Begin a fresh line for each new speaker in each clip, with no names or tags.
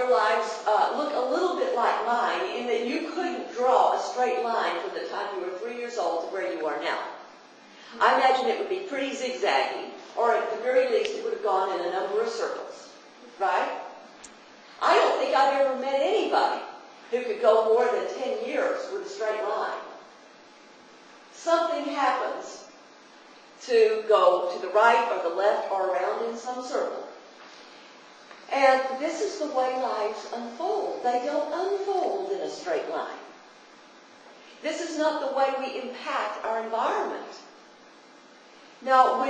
your lives look a little bit like mine in that you couldn't draw a straight line from the time you were 3 years old to where you are now. I imagine it would be pretty zigzaggy, or at the very least it would have gone in a number of circles, right? I don't think I've ever met anybody who could go more than 10 years with a straight line. Something happens to go to the right or the left or around in some circle. And this is the way lives unfold. They don't unfold in a straight line. This is not the way we impact our environment. Now,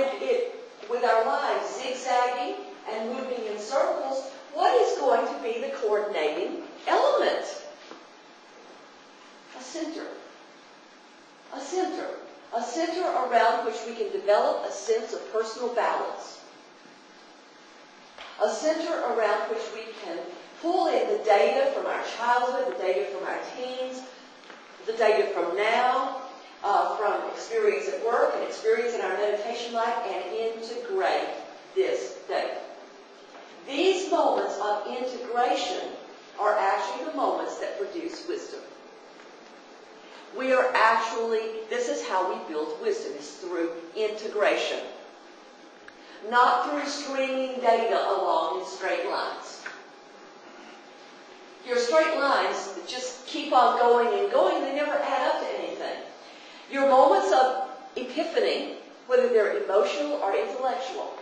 with our lives zigzagging and moving in circles, what is going to be the coordinating element? A center. A center. A center around which we can develop a sense of personal balance. A center around which we can pull in the data from our childhood, the data from our teens, the data from now, from experience at work and experience in our meditation life, and integrate this data. These moments of integration are actually the moments that produce wisdom. We are actually, this is how we build wisdom, is through integration. Not through streaming data along in straight lines. Your straight lines just keep on going and going, they never add up to anything. Your moments of epiphany, whether they're emotional or intellectual,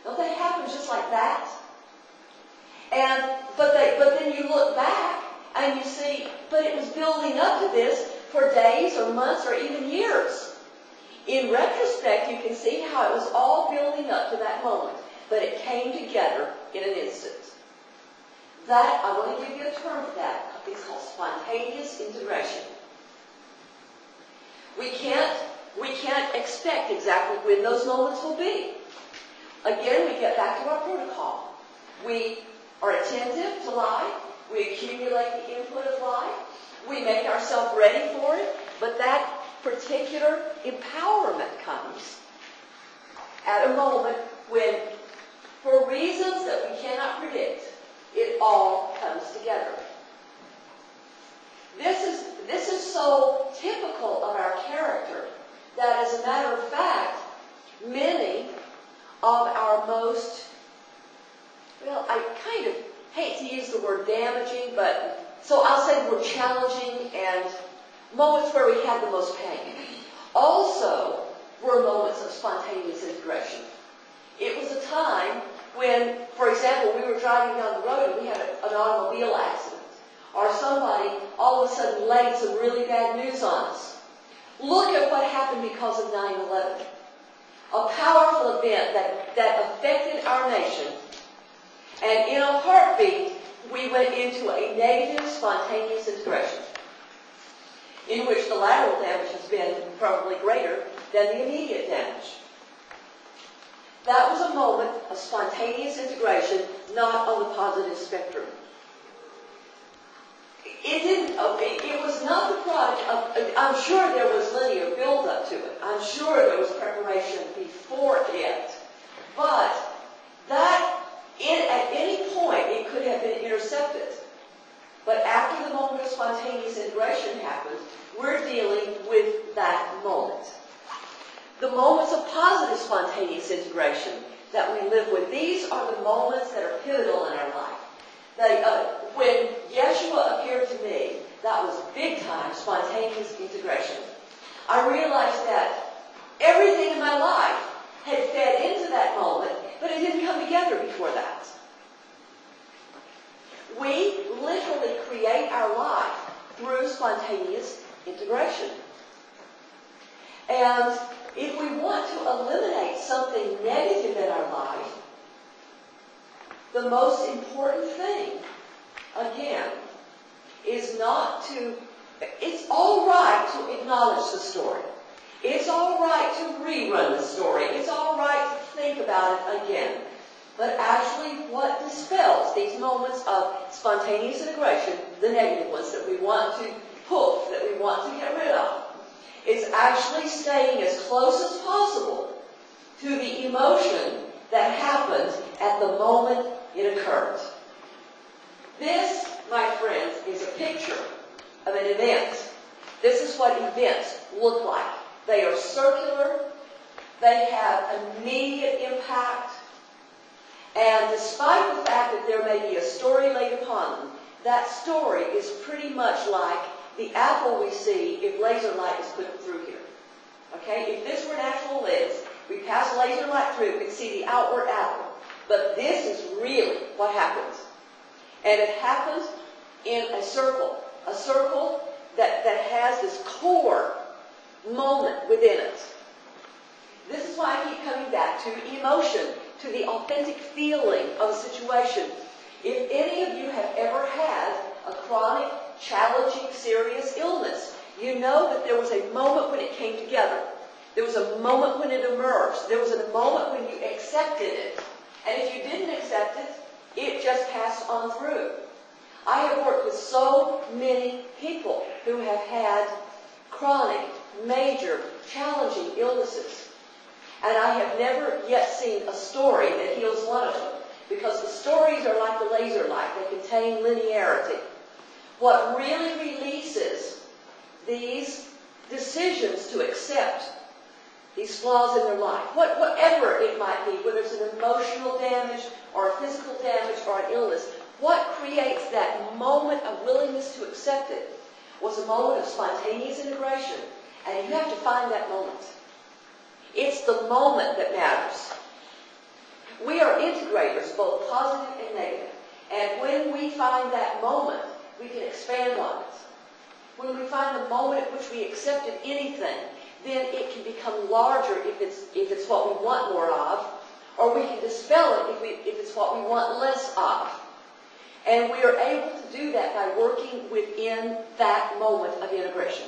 don't they happen just like that? But then you look back and you see, but it was building up to this for days or months or even years. In retrospect, you can see how it was all building up to that moment, but it came together in an instant. That, I want to give you a term for that. It's called spontaneous integration. We can't expect exactly when those moments will be. Again, we get back to our protocol. We are attentive to life. We accumulate the input of life. We make ourselves ready for it. But that particular empowerment comes at a moment when, for reasons that we cannot predict, it all comes together. This is so typical of our character that, as a matter of fact, many of our most, well, I kind of hate to use the word damaging, but so I'll say the word challenging and moments where we had the most pain also were moments of spontaneous integration. It was a time when, for example, we were driving down the road and we had an automobile accident, or somebody all of a sudden laid some really bad news on us. Look at what happened because of 9/11. A powerful event that affected our nation. And in a heartbeat, we went into a negative spontaneous integration, in which the lateral damage has been probably greater than the immediate damage. That was a moment of spontaneous integration, not on the positive spectrum. It was not the product of, I'm sure there was linear build-up to it. I'm sure there was preparation before it. But at any point, it could have been intercepted. But after the moment of spontaneous integration happened, we're dealing with that moment. The moments of positive spontaneous integration that we live with, these are the moments that are pivotal in our life. When Yeshua appeared to me, that was big time spontaneous integration. I realized that everything in my life had fed into that moment, but it didn't come together before that. We literally create our life through spontaneous integration. And if we want to eliminate something negative in our life, the most important thing, again, is not to, it's all right to acknowledge the story. It's all right to rerun the story. It's all right to think about it again. But actually what dispels these moments of spontaneous integration, the negative ones that we want to pull, that we want to get rid of, is actually staying as close as possible to the emotion that happened at the moment it occurred. This, my friends, is a picture of an event. This is what events look like. They are circular. They have immediate impact. And despite the fact that there may be a story laid upon them, that story is pretty much like the apple we see if laser light is put through here. Okay? If this were an actual lens, we pass laser light through, we'd see the outward apple. But this is really what happens. And it happens in a circle that has this core moment within it. This is why I keep coming back to emotion, to the authentic feeling of a situation. If any of you have ever had a chronic, challenging, serious illness, you know that there was a moment when it came together. There was a moment when it emerged. There was a moment when you accepted it. And if you didn't accept it, it just passed on through. I have worked with so many people who have had chronic, major, challenging illnesses. And I have never yet seen a story that heals one of them. Because the stories are like the laser light. They contain linearity. What really releases these decisions to accept these flaws in their life, whatever it might be, whether it's an emotional damage or a physical damage or an illness, what creates that moment of willingness to accept it was a moment of spontaneous integration. And you have to find that moment. It's the moment that matters. We are integrators, both positive and negative. And when we find that moment, we can expand on it. When we find the moment at which we accepted anything, then it can become larger if it's what we want more of, or we can dispel it if it's what we want less of. And we are able to do that by working within that moment of integration.